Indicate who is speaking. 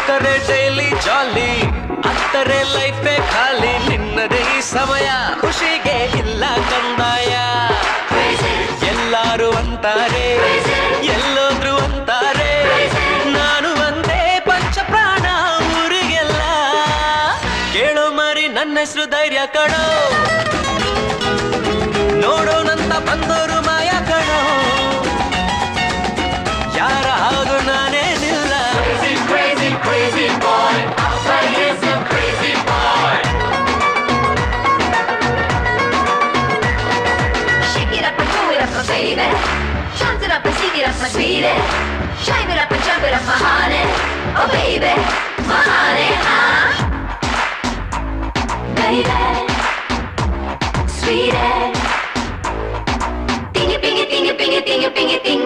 Speaker 1: ಇತ್ತರೆ daily ಜಾಲಿ ಅತ್ತರೆ ಲೈಫೇ ಖಾಲಿ ನಿನ್ನದೇ ಈ ಸಮಯ ಖುಷಿಗೆ ಇಲ್ಲ ಕಂದಾಯ ಎಲ್ಲಾರು ಅಂತಾರೆ ಎಲ್ಲೋದ್ರು ಅಂತಾರೆ ನಾನು ಒಂದೇ ಪಂಚಪ್ರಾಣ ಊರಿಗೆಲ್ಲ ಕೇಳೋ ಮರಿ ನನ್ನ ಹೆಸರು ಧೈರ್ಯ ಕಣೋ ನೋಡೋಣಂತ ಬಂದೋರು ಮಾಯ ಕಣೋ ಯಾರ ಹಾಗು ನಾನೇನಿಲ್ಲ
Speaker 2: Crazy boy, outside here's some crazy boy. Shake it up and do it up, my baby. Chant it up and sing it up, my sweetie. Shine it up and jump it up, my honey. Oh baby, my honey, huh? Baby, sweetie. Ding it, ding it, ding it, ding it, ding it, ding it, ding.